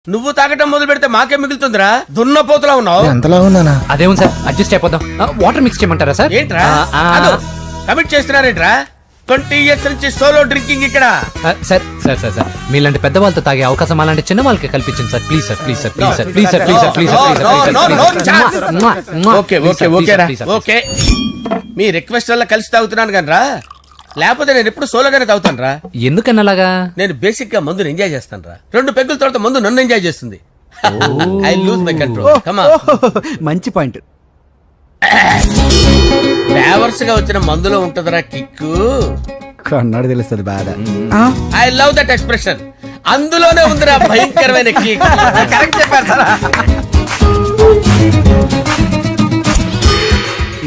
నువ్వు తాగటం మొదలు పెడితే మాకే మిగులుతుందిరా. దున్నపోతులా ఉన్నావు. ఎంతలా ఉన్నానా? అదేం సార్, అడ్జస్ట్ అయిపోదాం. వాటర్ మిక్స్ చేయమంటారా సార్? ఏంట్రా కమిట్ చేస్తున్నారేంట్రా? 20 years నుంచి సోలో డ్రింకింగ్ ఇక్కడ. సార్ సార్ సార్ సార్ మీలాంటి పెద్ద వాళ్ళతో తాగే అవకాశం అలాంటి చిన్న వాళ్ళకి కల్పించండి sir. Please sir, please sir, please sir, please sir, please sir, please sir. Okay okay ఓకేరా ఓకే. మీ రిక్వెస్ట్ వల్ల కలిసి తాగుతున్నాను కానీ రా, లేకపోతే నేను ఎప్పుడు సోలోగానే తాగుతాను రా. ఎందుకన్నా అలాగా? నేను బేసిక్ గా మందుని ఎంజాయ్ చేస్తాను రా. 2 పెగ్గుల తర్వాత మందు నన్ను ఎంజాయ్ చేస్తుంది. I lose my control. Come on. మంచి పాయింట్. ఫ్లేవర్స్ గా వచ్చిన మందులో ఉంటదరా కిక్కు. కన్నాడు తెలుస్తుంది బాధ. I love that expression. అందులోనే ఉందిరా భయంకరమైన కిక్. కరెక్ట్ చెప్పారు సార్.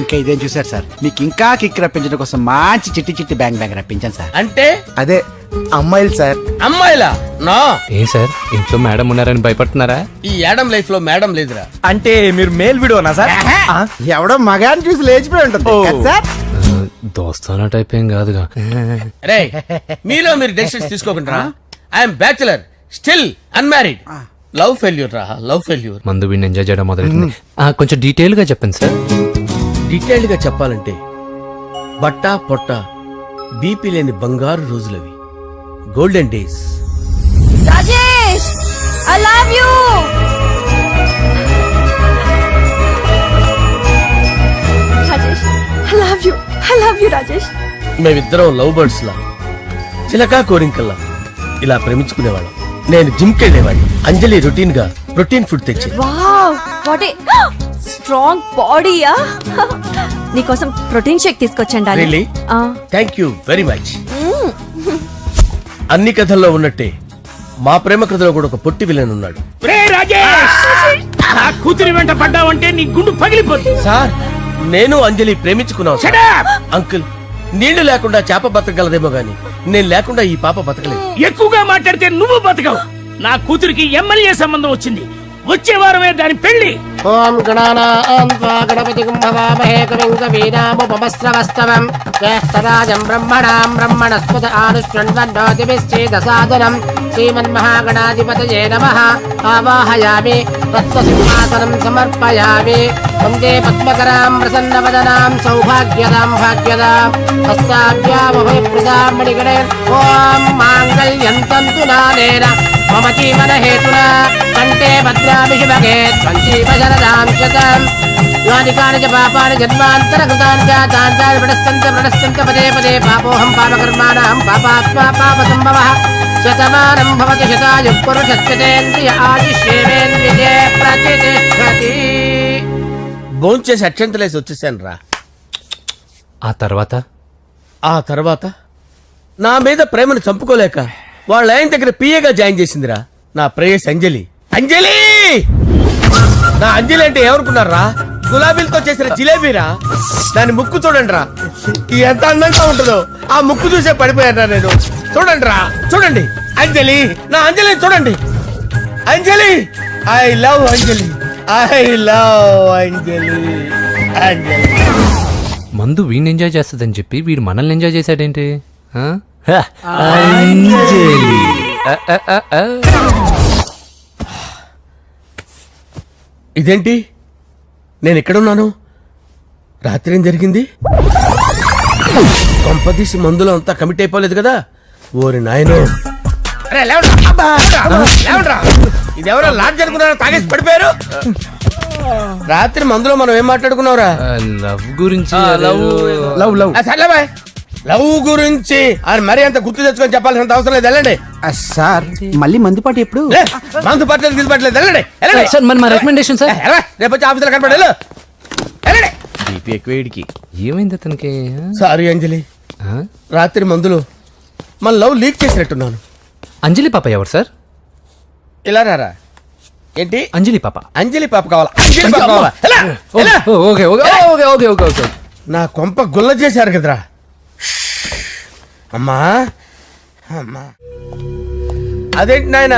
ఇంకా ఇదేం చూసారు సార్, మీకు ఇంకా కిక్ రప్పించడం కోసం మంచి చిట్టి చిట్టి బ్యాంగ్ బ్యాంగ్ రప్పించాను సార్. అంటే అదే అమ్మాయిలు సార్. అమ్మాయిలా? నా ఏం సార్, ఇంట్లో మేడం ఉన్నారని భయపడుతున్నారా? ఈ యాడమ్ లైఫ్ లో మేడం లేదురా. అంటే మీరు మేల్ వీడియోనా సార్? ఎవడో మగాన్ని చూసి లేచిపోయి ఉంటుంది కదా సార్. దోస్తానా టైప్ ఏం కాదుగా. రే మీలో మీరు డెసిషన్స్ తీసుకోకుండా. I'm bachelor, still unmarried. Love failure రా, లవ్ ఫెయిల్యూర్. మందు వీడిని ఎంజాయ్ చేయడం మొదలైంది. కొంచెం డీటెయిల్ గా చెప్పండి సార్. డీటెయిల్డ్ గా చెప్పాలంటే బట్టా పొట్ట బీపీ లేని బంగారు రోజులవి, golden days. Rajesh, I love you. Rajesh, I love you. I love you, Rajesh. మేమిద్దరం లవ్ బర్డ్స్ లా, చిలకా కోరింకల్లా ఇలా ప్రేమించుకునేవాళ్ళం. నేను జిమ్ కెళ్ళేవాడిని. అంజలి రొటీన్ గా ప్రోటీన్ ఫుడ్ తెచ్చి. వావ్, వాట్ ఏ స్ట్రాంగ్ బాడీయా. నీకోసం ప్రోటీన్ షేక్ తీసుకొచ్చండి. Really? Thank you very much. అన్ని కథల్లో ఉన్నట్టే మా ప్రేమ కథలో కూడా ఒక పొట్టి విలన్ ఉన్నాడు. కూతురి వెంట పడ్డావంటే నీ గుండు పగిలిపోతుంది. సార్ నేను అంజలి ప్రేమించుకున్నాను. అంకుల్, నీళ్లు లేకుండా చేప బతకగలదేమో గాని నేను లేకుండా ఈ పాప బతకలేదు. ఎక్కువగా మాట్లాడితే నువ్వు బతకవు. నా కూతురికి ఎమ్మెల్యే సంబంధం వచ్చింది. వచ్చే వారమే దాని పెళ్లి. ఓం గణానాం త్వా గణపతిం భవామహే కవిం కవీనాముపమస్రవస్తవం జ్యేష్ఠరాజం బ్రహ్మణాం బ్రహ్మణస్పద ఆనుష్ణ్వన్నోతిభిశ్చేదసాదనం శ్రీమన్మహాగణాధిపతయే నమః. ఆవాహయామి తత్వసింహాసనం సమర్పయామి. వందే పద్మకరాం ప్రసన్నవదనాం సౌభాగ్యదాం భాగ్యదాం హస్తాభ్యామభయప్రదాం మణిగణే. ఓం మాంగళ్యం తంతు నానేన మమ జీవన హేతునా కంటే భద్రామి శుభగే సంజీవ శరదాం శతం. యానికాని చ పాపాని జన్మాంతరకృతాని చ తాని ప్రణశ్యంత పదే పదే పాపోహం పాపకర్మాణం పాపాత్మా పాపసంభవః. శతమానం భవతి శతాయుః పురుషస్యేంద్రియ ఆయుష్యేంద్రియే ప్రతిష్టతి. భోంచేసి అక్షంతలేసి వచ్చేసాను రా. ఆ తర్వాత నా మీద ప్రేమను చంపుకోలేక వాళ్ళ ఆయన దగ్గర పిఏగా జాయిన్ చేసిందిరా నా ప్రేయస్ అంజలి. అంజలి, నా అంజలి అంటే ఎవరుకున్నారా? గులాబీలతో చేసిన జిలేబీరా. దాని ముక్కు చూడండి రా, ఎంత అందంగా ఉంటుందో. ఆ ముక్కు చూసే పడిపోయారా నేను. చూడండి రా, చూడండి అంజలి, నా అంజలిని చూడండి. Anjali, I love Anjali, I love Anjali. Anjali మందు వీడిని ఎంజాయ్ చేస్తుందని చెప్పి వీడు మనల్ని ఎంజాయ్ చేశాడేంటి? ఇదేంటి, నేను ఎక్కడున్నాను? రాత్రి ఏం జరిగింది? కొంపదీసి మందులో అంతా కమిట్ అయిపోలేదు కదా? ఓరి నాయనో, ఇదెవరో లాడ్జ్ అనుకున్నారా? తాగేసి పడిపోయారు. రాత్రి మందులో మనం ఏం మాట్లాడుకున్నావురా? లవ్ గురించి. సర్లే బాయ్, లవ్ గురించి అని మరీ అంత గుర్తు తెచ్చుకొని చెప్పాల్సినంత అవసరం లేదు. వెళ్ళండి సార్. మళ్ళీ మందుపాటి ఎప్పుడు? మందు పట్టలేదు గిల్లు పట్టలేదు. వెళ్ళండి వెళ్ళండి సార్, మరి మా రికమెండేషన్ సార్. రేపు వచ్చి ఆఫీసులో కనపడి వెళ్ళండి. బీపీ ఎక్కువేడికి. ఏమైంది అతనికి? సారీ అంజలి, రాత్రి మందులో మన లవ్ లీక్ చేసినట్టున్నాను. అంజలి పాప ఎవరు సార్? ఇలా రారా. ఏంటి అంజలి పాప? అంజలి పాప కావాలా? అంజలి పాప కావాలా? Okay okay okay okay okay okay. నా కొంప గుల్ల చేశారు కదరా. అమ్మా అమ్మా, అదేంటి నాయన,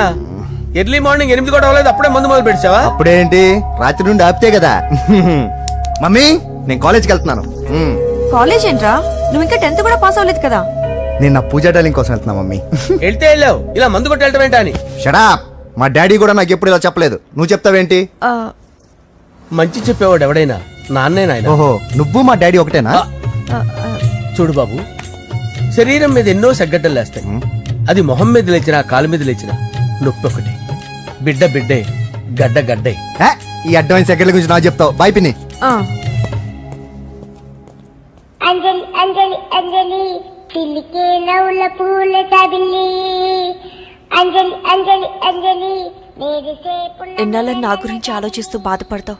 ఎర్లీ మార్నింగ్ 8 కూడా అవ్వలేదు, అప్పుడే మందు మొదలు పెడిచావా? అప్పుడేంటి, రాత్రి నుండి ఆపితే కదా. మమ్మీ, నేను కాలేజ్కి వెళ్తున్నాను. కాలేజ్ ఏంట్రా, నువ్వు ఇంకా 10th కూడా పాస్ అవ్వలేదు కదా. నేను నా పూజా డాలింగ్ కోసం వెళ్తున్నా మమ్మీ. వెళ్తే వెళ్ళావు, ఇలా మందు కొట్టి వెళ్ళటం ఏంటా అని. షడా మా డాడీ కూడా నాకు ఎప్పుడు ఇలా చెప్పలేదు. నువ్వు చెప్తావేంటి? మంచి చెప్పేవాడు ఎవడైనా నాన్నే నాయన. ఓహో, నువ్వు మా డాడీ ఒకటేనా? చూడు బాబు, శరీరం మీద ఎన్నో సగ్గడ్డలు లేస్తాయి. అది మొహం మీద లేచినా కాలు మీద లేచినా నొప్పి ఒకటి. బిడ్డ బిడ్డే, గడ్డ గడ్డే. ఏ, ఈ అడ్వాన్స్ సెకండ్ల గురించి నాకు చెప్తావు. బాయ్ పిన్ని. అంజలి అంజలి అంజలి పిల్లికే నవ్వుల పూల తబిల్లి అంజలి అంజలి అంజలి ఎన్నాళ్ళని నా గురించి ఆలోచిస్తూ బాధపడతావు?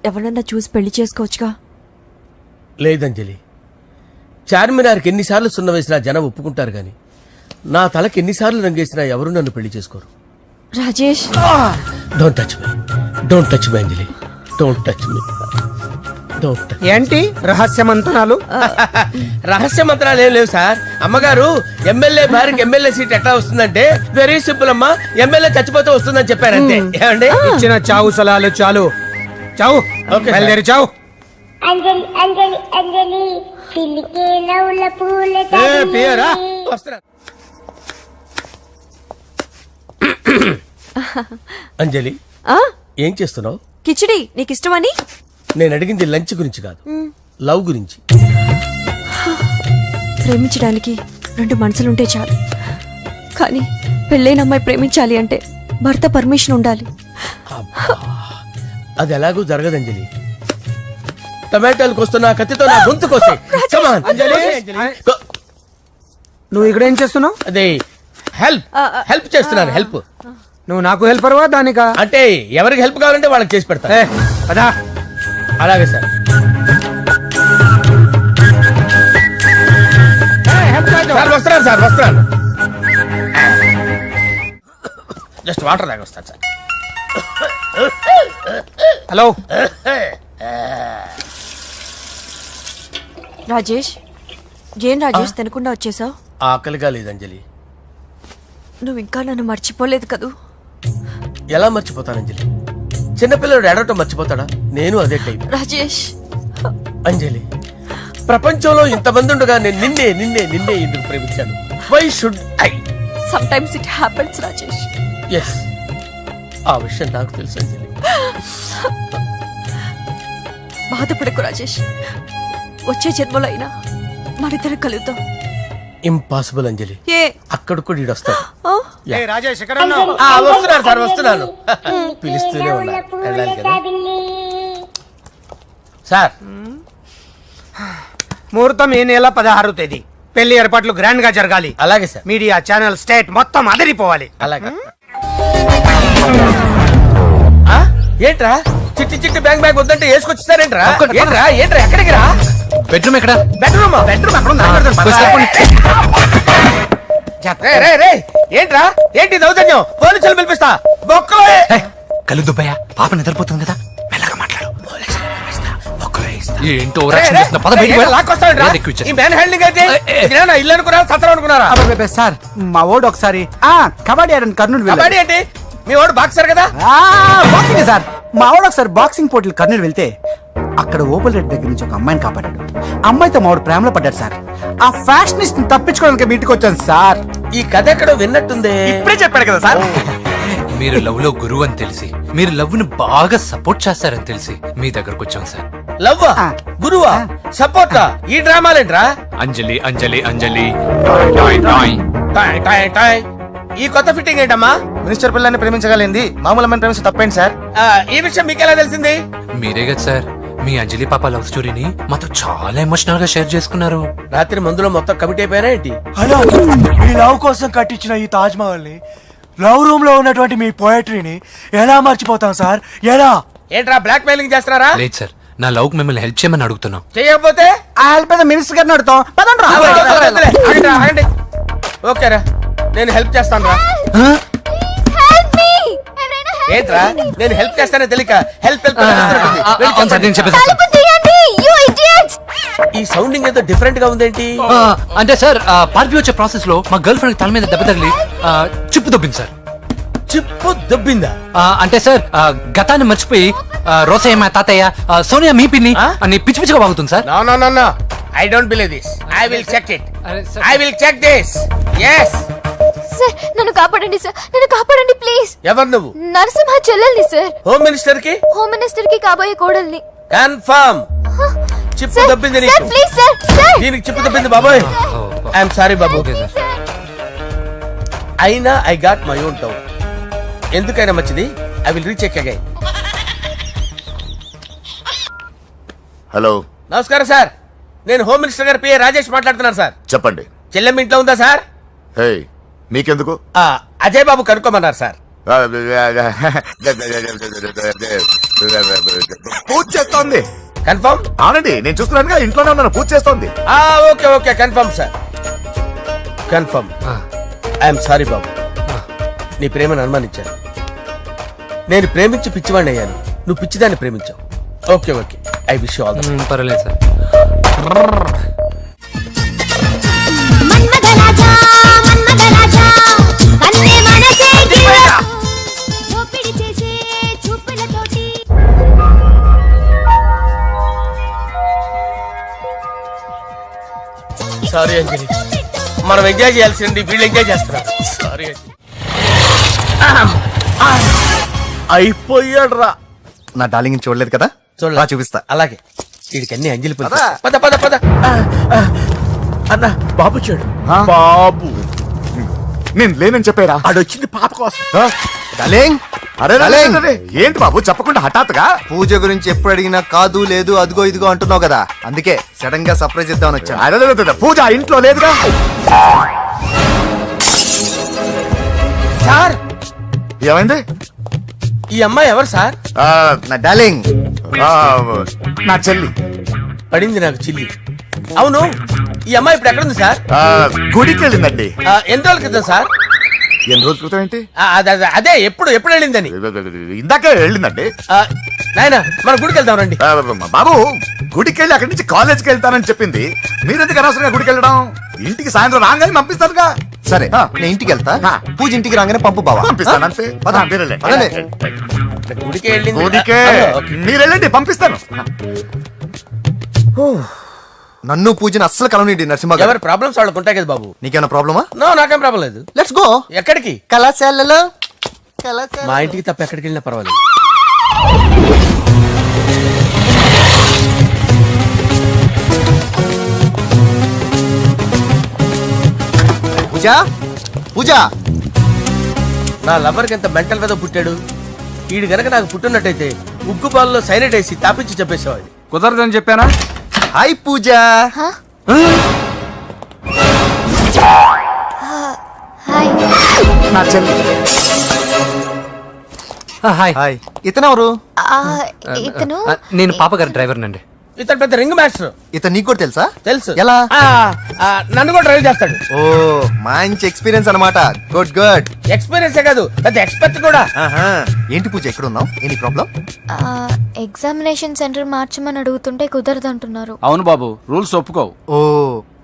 ఎవరన్నా చూసి పెళ్లి చేసుకోవచ్చుగా. లేదంజలి, చార్మినార్కి ఎన్నిసార్లు సున్న వేసినా జనం ఒప్పుకుంటారు గాని నా తలకి ఎన్నిసార్లు రంగేసినా ఎవరు నన్ను పెళ్లి చేసుకోరు. Rajesh, don't touch me, don't touch me Anjali, don't touch me, don't touch. ఏంటి రహస్య మంతనాలు? రహస్య మంత్రాలు ఏం లేవు సార్. అమ్మగారు ఎమ్మెల్యే భార్యకి ఎమ్మెల్యే సీట్ ఎట్లా వస్తుందంటే వెరీ సింపుల్ అమ్మా, ఎమ్మెల్యే చచ్చిపోతే వస్తుందని చెప్పారంతే. ఏమండి? ఇచ్చిన చావు సలాలు చాలు. చావు, ఓకే, బయలుదేరి చావు. అంజలి అంజలి అంజలి పిల్లికే నవ్వుల పూల తబిల్లి వస్తున్నా. అంజలి, ఏం చేస్తున్నావు? కిచిడి నీకు ఇష్టమని. నేను అడిగింది లంచ్ గురించి కాదు, లవ్ గురించి. ప్రేమించడానికి రెండు మనసులుంటే చాలు, కానీ పెళ్ళైన అమ్మాయి ప్రేమించాలి అంటే భర్త పర్మిషన్ ఉండాలి. అది ఎలాగూ జరగదు అంజలి. టమాటాలకు వస్తున్న కత్తితో నా గొంతు కోసే. Come on. నువ్వు ఇక్కడ ఏం చేస్తున్నావు? అదే హెల్ప్ హెల్ప్ చేస్తున్నాను. హెల్ప్ నువ్వు నాకు హెల్పర్వా దానికా? అంటే ఎవరికి హెల్ప్ కావాలంటే వాళ్ళకి చేసి పెడతా. పదా. అలాగే సార్. సార్ వస్తున్నాను, సార్ వస్తున్నాను. జస్ట్ వాటర్ తాగి వస్తాను సార్. హలో. రాజేష్, ఏం రాజేష్ తినకుండా వచ్చేసావు? ఆకలిగా లేదు అంజలి. నువ్వు ఇంకా నన్ను మర్చిపోలేదు కదూ? ఎలా మర్చిపోతాను అంజలి? చిన్నపిల్లడు ఏడవటం మర్చిపోతాడా? నేను అదే టైప్. రాజేష్, అంజలి, ప్రపంచంలో ఇంతమంది ఉండగా నేను నిన్నే నిన్నే నిన్నే ఎందుకు ప్రేమించాను? Why should I? Some times it happens Rajesh. Yes, ఆ విషయం నాకు తెలుసు అంజలి. బాధపడకు రాజేష్, వచ్చే జన్మలో అయినా మరిద్దరు కలుద్దాం. ఇంపాసిబుల్ అంజలి. ఏ అక్కడ కూడా ఈడు వస్తాడు. ఆ? రాజేష్ ఎక్కడ ఉన్నావు? వస్తున్నాను సార్, వస్తున్నాను. పిలుస్తూనే ఉన్నారు, వెళ్ళాలి కదా సార్. ముహూర్తం ఈ నెల 16వ తేదీ. పెళ్లి ఏర్పాట్లు గ్రాండ్ గా జరగాలి. అలాగే సార్. మీడియా ఛానల్ స్టేట్ మొత్తం అదిరిపోవాలి. అలాగే. ఏంట్రా చిట్టి చిట్టి బ్యాంక్ బ్యాంక్ వద్దంటే వేసుకొచ్చేసారేంట్రా? ఏంట్రా ఏంట్రా ఎక్కడికి రా? బెడ్రూమ్ ఎక్కడ? బెడ్రూమ్ బెడ్రూమ్ అక్కడ ఉంది. ఏంట్రా ఏంటి దౌర్జన్యం? పోలీసులు పిలిపిస్తా. బొక్కలో కళ్ళు దుబ్బయ్యా, పాప నిద్రపోతుంది కదా, మెల్లగా మాట్లాడు. ఏంటో ఓవరాక్షన్ చేస్తున్నా. పద బయటికి వెళ్ళు. ఈ మ్యాన్ హ్యాండింగ్ అయితే ఇదేనా ఇల్లు అనుకున్నారా, సత్రం అనుకున్నారా? సార్ మా ఓడు ఒకసారి కబడ్డీ ఆడని కర్నూలు కబడ్డీ ఏంటి? మీ వాడు బాక్సర్ కదా? Boxing sir. మా వాడు ఒకసారి బాక్సింగ్ పోటీలు కర్నూలు వెళ్తే అక్కడ ఓపెల్ రెడ్డి దగ్గర నుంచి ఒక అమ్మాయిని కాపాడాడు. అమ్మాయితో మావాడు ప్రేమలో పడ్డాడు సార్. ఆ ఫ్యాషనిస్ట్ తప్పించుకోవడానికి మీటికి వచ్చాను సార్. ఈ కథ ఎక్కడో విన్నట్టుంది. ఇప్పుడే చెప్పాడు కదా సార్. మీరు లవ్ లో గురువు అని తెలిసి, మీరు లవ్ ని బాగా సపోర్ట్ చేస్తారని తెలిసి మీ దగ్గరకు వచ్చాం సార్. లవ్వా, గురువా, సపోర్టా? ఈ డ్రామాలేంట్రా? అంజలి అంజలి అంజలి. టాయ్ టాయ్ టాయ్. ఈ కొత్త ఫిట్టింగ్ ఏంటమ్మా? మినిస్టర్ పిల్లల్ని ప్రేమించగలిగింది మామూలు అమ్మని ప్రేమించి తప్పేంటి సార్? ఈ విషయం మీకెలా తెలిసింది? మీరే కదా సార్ మీ అంజలి పాప లవ్ స్టోరీని మాతో చాలా ఎమోషనల్ గా షేర్ చేసుకున్నారు. రాత్రి మందులో మొత్తం కమిట్ అయిపోయినా ఏంటి? హలో, మీ లవ్ కోసం కట్టించిన ఈ తాజ్ మహల్ ని, లవ్ రూమ్ లో ఉన్నటువంటి మీ పోయట్రీని ఎలా మర్చిపోతాం సార్? ఎలా? ఏంట్రా బ్లాక్ మెయిలింగ్ చేస్తున్నారా? లేదు సార్, నా లవ్ కు మిమ్మల్ని హెల్ప్ చేయమని అడుగుతున్నాం. చేయకపోతే ఆ హెల్ప్ అయితే మినిస్టర్ గారిని అడుగుతాం. పదండి రా. ఆగండి. ఓకేరా, నేను హెల్ప్ చేస్తాను రా. ఏంట్రా నేను హెల్ప్ చేస్తానే తెలియక హెల్ప్ హెల్ప్ అవును సార్, నేను చెప్పేసి ఈ సౌండింగ్ ఏదో డిఫరెంట్ గా ఉందేంటి? అంటే సార్ పార్టీ వచ్చే ప్రాసెస్ లో మా గర్ల్ ఫ్రెండ్ తల మీద దెబ్బ తగిలి చిప్పు దొబ్బింది సార్. చిప్పు దొబ్బిందా? అంటే సార్ గతాన్ని మర్చిపోయి రోసయ్య మా తాతయ్య, సోనియా మీ పిన్ని అని పిచ్చి పిచ్చిగా వాగుతుంది sir. No no no no, I don't believe this. I will check it. I will check this. yes sir నన్ను కాపాడండి సార్, నన్ను కాపాడండి ప్లీజ్. ఎవరు నువ్వు? నరసింహ చెల్లెల్ని సార్, హోమ్ మినిస్టర్ కి హోమ్ మినిస్టర్ కి కాబోయే కోడల్ని. కన్ఫర్మ్. చిప్పు సార్, దబ్బింది సార్, నీకు. Please sir, sir. దీనికి చిప్పు దబ్బింది బాబోయ్. ఐఎమ్ సారీ బాబు. Okay sir. అయినా I got my own town. ఎందుకైనా మంచిది, I will recheck again. Hello, నమస్కారం సార్, నేను హోమ్ మినిస్టర్ గారి పిఏ రాజేష్ మాట్లాడుతున్నాను సార్. చెప్పండి. చెల్లెమ్మ ఇంట్లో ఉందా సార్? హే, మీకెందుకు? అజయ్ బాబు కనుక్కోమన్నారు సార్. పూజ చేస్తోంది. కన్ఫర్మ్? అవునండి, నేను చూస్తున్నానుగా, ఇంట్లోనే ఉన్నాను, పూజ చేస్తోంది. Okay okay, confirm sir, confirm. I'm sorry బాబు, నీ ప్రేమను అనుమానించాను. నేను ప్రేమించి పిచ్చివాడిని అయ్యాను, నువ్వు పిచ్చిదాన్ని ప్రేమించావు. Okay okay, I wish you all the best. పర్వాలేదు సార్. మన్మథరాజా మన్మథరాజా కన్నే మనసే దోపిడి చేసే చూపులతోటి. సారీ అంజలి, మనం ఎంజాయ్ చేయాల్సింది వీళ్ళు ఎంజాయ్ చేస్తున్నారు. సారీ అంజలి. అయిపోయాడు రా. నా డార్లింగ్ చూడలేదు కదా, చూడలా? చూపిస్తా. అలాగే, వీడికి అన్ని అంజలి పులుసు. పద. పద పద పద. అన్న బాబు చెడు బాబు, నేను లేనని చెప్పారా? ఆడొచ్చింది పాప కోసం. డార్లింగ్, అరే డార్లింగ్. ఏంటి బాబు చెప్పకుండా హఠాత్తుగా? పూజ గురించి ఎప్పుడు అడిగినా కాదు లేదు అదిగో ఇదిగో అంటున్నావు కదా, అందుకే సడన్ గా సర్ప్రైజ్ ఇద్దామని వచ్చాను. అరే, పూజ ఆ ఇంట్లో లేదుగా. సార్, ఏమైంది? ఈ అమ్మాయి ఎవరు సార్? నా డార్లింగ్, ఆ, నా చెల్లి. పడింది నాకు చిల్లి. అవును, ఈ అమ్మాయి ఇప్పుడు ఎక్కడ ఉంది సార్? గుడికి వెళ్ళిందండి. ఎన్ని రోజుల క్రితం సార్? ఎన్ని రోజుల క్రితం ఏంటి? అదే ఎప్పుడు ఎప్పుడు వెళ్ళిందని. ఇందాకే వెళ్ళిందండి. నాయన, మన గుడికి వెళ్దాం రండి. బాబు, గుడికి వెళ్ళి అక్కడి నుంచి కాలేజ్కి వెళ్తానని చెప్పింది. మీరెందుకు అనవసరంగా గుడికి వెళ్ళడం? ఇంటికి సాయంత్రం రాగానే పంపిస్తారుగా. సరే నేను ఇంటికి వెళ్తా, పూజ ఇంటికి రాగానే పంపు బావా. పంపిస్తాను అంతే. పద. మీరు వెళ్ళండి. పదండి. గుడికి వెళ్ళింది. గుడికే ఓకే. మీరు వెళ్ళండి, పంపిస్తాను. నన్ను పూజని అస్సలు కలవనిండి నరసింహ గారు. ఎవరి ప్రాబ్లమ్స్ వాళ్ళకు ఉంటాయి కదా బాబు. నీకేమైనా ప్రాబ్లమా? నో, నాకేం ప్రాబ్లం లేదు. Let's go. ఎక్కడికి? కళాశాలలో మా ఇంటికి తప్ప ఎక్కడికి వెళ్ళినా పర్వాలేదు. పూజ, పూజ. నా లవర్కి ఎంత మెంటల్ మీద పుట్టాడు. వీడు గనక నాకు పుట్టినట్టయితే ఉగ్గు పాలలో సైనట్ వేసి తాపించి చెప్పేసేవాడిని. కుదరదని చెప్పానా? హాయ్ పూజ. హాయ్. నా చెల్లి. హాయ్. హాయ్. ఇతనెవరు? ఇతను నేను పాప గారి డ్రైవర్ నండి. ఇతను పెద్ద రింగ్ మాస్టర్. ఇతను నీకు కూడా తెలుసా? తెలుసు. ఎలా? నన్ను కూడా డ్రైవ్ చేస్తాడు. ఓ, మంచి ఎక్స్పీరియన్స్ అన్నమాట. Good good. ఎక్స్పీరియన్సే కాదు, పెద్ద ఎక్స్పర్ట్ కూడా. ఏంటి పూజ, ఎక్కడ ఉన్నావు? ఏంటి ప్రాబ్లం? ఎగ్జామినేషన్ సెంటర్ మార్చమని అడుగుతుంటే కుదరదంటున్నారు. అవును బాబు, రూల్స్ ఒప్పుకోవు. ఓ,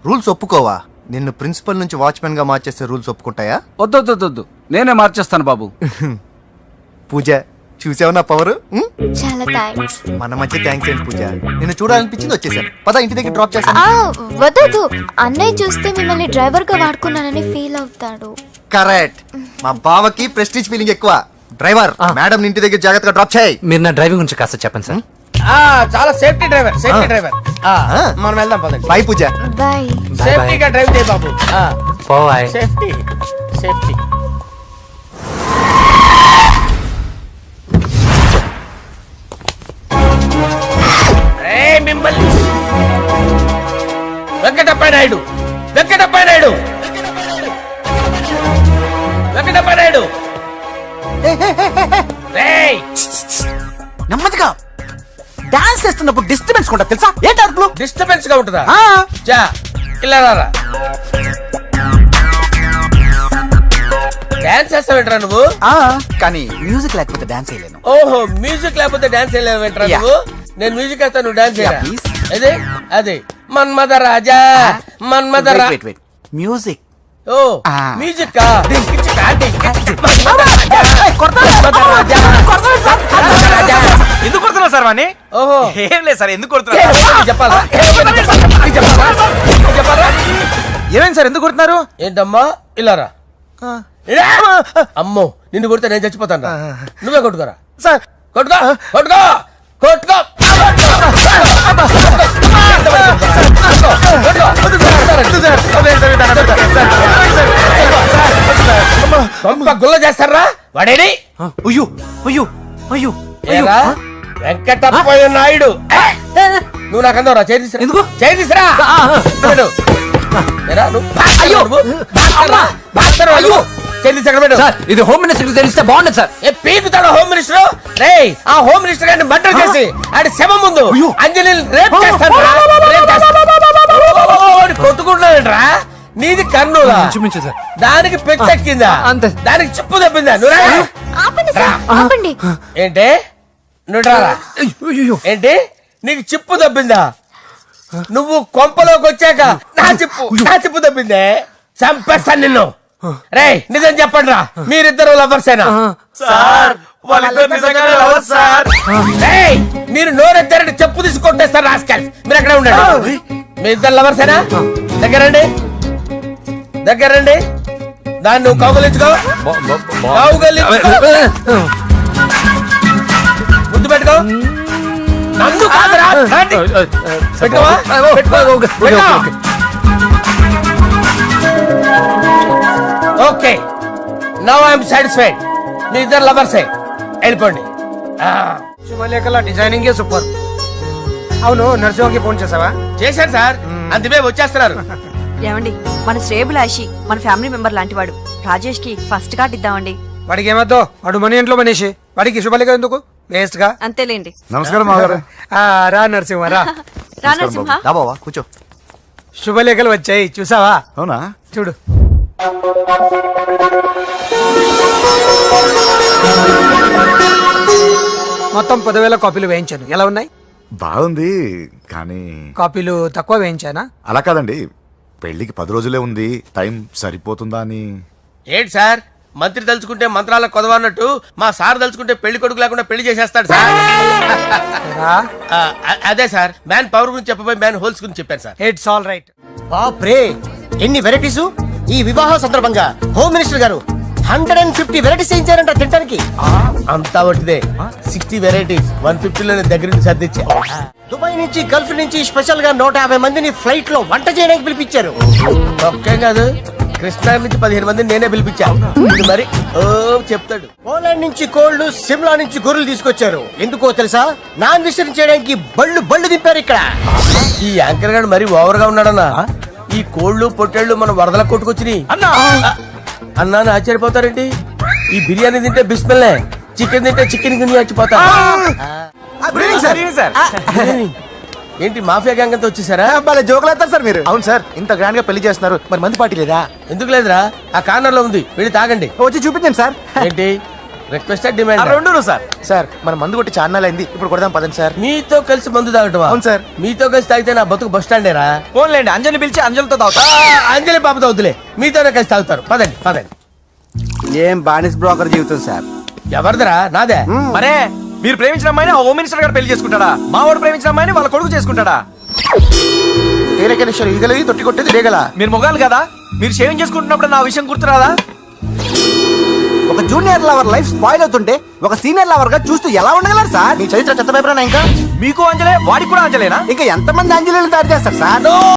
రూల్స్ ఒప్పుకోవా? నిన్ను ప్రిన్సిపల్ నుంచి వాచ్మెన్ గా మార్చేస్తే రూల్స్ ఒప్పుకుంటాయా? వద్దు, నేనే మార్చేస్తాను బాబు. పూజ, చూసావు నా పవర్? చాలా థ్యాంక్స్. మన మధ్య థ్యాంక్స్ ఏంటి పూజ, నిన్ను చూడాలనిపించింది వచ్చేసాను. పద, ఇంటి దగ్గర డ్రాప్ చేస్తాను. వద్దు, అన్నయ్య చూస్తే మిమ్మల్ని డ్రైవర్ గా వాడుకున్నానని ఫీల్ అవుతాడు. కరెక్ట్. మా బావకి ప్రెస్టీజ్ ఫీలింగ్ ఎక్కువ. డ్రైవర్, మేడం ఇంటి దగ్గర జాగ్రత్తగా డ్రాప్ చేయి. మీరు నా డ్రైవింగ్ గురించి కాస్త చెప్పండి సార్. చాలా సేఫ్టీ డ్రైవర్, సేఫ్టీ డ్రైవర్. మనం వెళ్దాం పదండి. బై పూజ. బాయ్. సేఫ్టీగా డ్రైవ్ చేయి బాబు. బాయ్. Safety, safety. మిమ్మల్ని వెంకటప్ప నాయుడు, వెంకటప్ప నాయుడు, వెంకటప్ప నాయుడు. రేయ్, నెమ్మదిగా డాన్స్ చేస్తున్నప్పుడు డిస్టర్బెన్స్ కూడా తెలుసా? ఏంటి అరుపులు? డిస్టర్బెన్స్ గా ఉంటుందా? చా, ఇలా రారా. డాన్స్ చేస్తావేంట్రా నువ్వు? కానీ మ్యూజిక్ లేకపోతే డాన్స్ చేయలేను. ఓహో, మ్యూజిక్ లేకపోతే డాన్స్ వేయలేవేంట్రా Yeah. నువ్వు? నేను మ్యూజిక్ వేస్తా, నువ్వు డాన్స్ చేయరా? Yeah, please. అదే అదే మన్మథ రాజా, మన్మథ రా. Wait music. ఓ, మ్యూజిక్ కా? పిచ్చి కాంటి. మన్మథ రాజా, మన్మథ రాజా, మన్మథ రాజా. ఎందుకు కొడుతున్నా సార్ వాణ్ణి? ఓహో, ఏం లేదు సార్, ఎందుకు ఏ, కొడుతున్నా? నీకు చెప్పాలా? నీకు చెప్పాలా? ఏమైంది సార్, ఎందుకు కొడుతున్నారు? ఏంటమ్మా, ఇలా రా. అమ్మో నిన్ను కొడితే నేను చచ్చిపోతాను రా. నువ్వే కొట్టుకోరా. సార్ కొట్టుకో కొట్టుకో కొట్టుకో గుల్ల చేస్తారా వాడేడి అయ్యో అయ్యో అయ్యో ఏరా? వెంకటప్పయ్య నాయుడు నువ్వు నాకు అందరా చేతిసిరా. ఎందుకు? చేతిసిరా. సార్ ఇది హోమ్ మినిస్టర్ తెలిస్తే బాగుండదు సార్. పీకుతాడు హోమ్ మినిస్టర్. రే ఆ హోమ్ మినిస్టర్ గారిని మర్డర్ చేసి ఆడి శవం ముందు అంజలి రేప్ చేస్తాను. కొట్టుకుంటున్నాడంట్రా. నీది కర్నూలా? ఇంచుమించు సార్. దానికి పెచ్చెక్కిందా? అంతే. దానికి చెప్పు తప్పిందా? నువ్వు రా. ఆపండి సార్ ఆపండి. ఏంటి నువ్వు రారా. ఏంటి నీకు చిప్పు తప్పిందా? నువ్వు కొంపలోకి వచ్చాక నా చిప్పు తప్పిందే. చంపేస్తాను నిన్ను. రే నిజం చెప్పండి రా, మీరిద్దరు లవర్సేనా? రేయ్, మీరు నోరెత్తారంటే చెప్పు తీసి కొట్టేస్తారు రాస్కల్స్. మీరు అక్కడే ఉండండి. మీ ఇద్దరు లవర్సేనా? దగ్గరండి దగ్గరండి. దాన్ని నువ్వు కౌగలించుకో. ముద్దు పెట్టుకో. నన్ను కాదురా. పెట్టుకోవా? Okay now I'm satisfied. మీ ఇద్దరు లవర్సే, వెళ్ళిపోండి. శుభలేఖల డిజైనింగ్ సూపర్. అవును నరసింహకి ఫోన్ చేసావా? చేశాను సార్, అందుకే వచ్చేస్తున్నారు. ఏమండి మన శ్రేయబులాషి మన ఫ్యామిలీ మెంబర్ లాంటి వాడు. రాజేష్ కి ఫస్ట్ కార్డ్ ఇద్దామండి. వాడికి ఏమద్దో, వాడు మన ఇంట్లో మనిషి, వాడికి శుభలేఖ ఎందుకు? వేస్ట్ గా. అంతేలేండి. నమస్కారం మామగారు. రా నరసింహ రా. రా నరసింహ. బావా కూర్చో. శుభలేఖలు వచ్చాయి చూసావా? అవునా? చూడు. మొత్తం 10,000 కాపీలు వేయించాను. ఎలా ఉన్నాయి? బాగుంది కానీ కాపీలు తక్కువ వేయించానా? అలా కాదండి, పెళ్లికి 10 రోజులే ఉంది, టైం సరిపోతుందా అని. ఏంటి సార్ మంత్రి తలుచుకుంటే మంత్రాలకు కొదవన్నట్టు మా సార్ తలుచుకుంటే పెళ్లి కొడుకు లేకుండా పెళ్లి చేసేస్తాడు సార్. అదే సార్ మ్యాన్ పవర్ గురించి చెప్పబోయి మ్యాన్ హోల్స్ గురించి చెప్పాను సార్. It's all right. బాప్రే ఎన్ని వెరైటీస్! ఈ వివాహ సందర్భంగా హోమ్ మినిస్టర్ గారు 150 వెరైటీస్ చేయించారంట తినడానికి. అంతా ఒకటిదే. 60 వెరైటీస్ 150లోనే దగ్గర నుంచి సర్దిచ్చా. దుబాయ్ నుంచి గల్ఫ్ నుంచి స్పెషల్ గా 150 మందిని ఫ్లైట్ లో వంట చేయడానికి పిలిపించారు. ఒక్కే కాదు, కృష్ణా నుంచి 15 మందిని నేనే పిలిపించా. ఇది మరి ఓ చెప్తాడు. పోలాండ్ నుంచి కోళ్లు, సిమ్లా నుంచి గొర్రెలు తీసుకొచ్చారు. ఎందుకో తెలుసా? నాన్ వెజిటేరియన్ చేయడానికి బళ్ళు దింపారు ఇక్కడ. ఈ యాంకర్ గారు మరి ఓవర్ గా ఉన్నాడన్నా. ఈ కోళ్లు పొట్టేళ్లు మన వరదల కొట్టుకొచ్చినాయి అన్నా అని ఆశ్చర్యపోతారేంటి? ఈ బిర్యానీ తింటే బిస్మిల్లే, చికెన్ తింటే చికెన్ గిన్నె చచ్చిపోతా. ఏంటి మాఫియా గ్యాంగ్ అంతా వచ్చేసారా? జోకులు వేస్తారు సార్ మీరు. అవును సార్, ఇంత గ్రాండ్ గా పెళ్లి చేస్తున్నారు, మరి మంది పార్టీ లేదా? ఎందుకు లేదురా, ఆ కార్నర్ లో ఉంది, వెళ్ళి తాగండి. వచ్చి చూపించండి సార్. ఏంటి రిక్వెస్ట్ డిమాండ్? రెండు సార్. సార్ మన మందు కొట్టి చాన్నాలు అయింది, ఇప్పుడు కొడదాం పదండి సార్. మీతో కలిసి మందు తాగటమా? అవును సార్. మీతో కలిసి తాగితే నా బతుకు బస్ స్టాండేరా? ఫోన్లేండి, అంజలి పిలిచి అంజలితో తాగుతా. అంజలి పాపతో వద్దులే, మీతోనే కలిసి తాగుతారు. పదండి పదండి. ఏం బానిస్ బ్రోకర్ జీవితం సార్. ఎవరిదిరా? నాదే. మరే మీరు ప్రేమించిన అమ్మాయిని ఆ హోమ్ మినిస్టర్ గారు పెళ్లి చేసుకుంటాడా? మా వాడు ప్రేమించిన అమ్మాయిని వాళ్ళ కొడుకు చేసుకుంటాడా? ఈగలవి తొట్టి కొట్టేది రేగల. మీరు మొగాలు కదా, మీరు షేవింగ్ చేసుకుంటున్నప్పుడు నా విషయం గుర్తురాదా? ఒక జూనియర్ లవర్ లైఫ్ స్పాయిల్ అవుతుంటే ఒక సీనియర్ లవర్ గా చూస్తూ ఎలా ఉండగలరు సార్? మీ చరిత్ర చెత్త పేపర్ ఇంకా మీకు అంజలే, వాడికి కూడా అంజలేనా? ఇంకా ఎంతమంది అంజలీలు తయారు చేస్తారు సార్?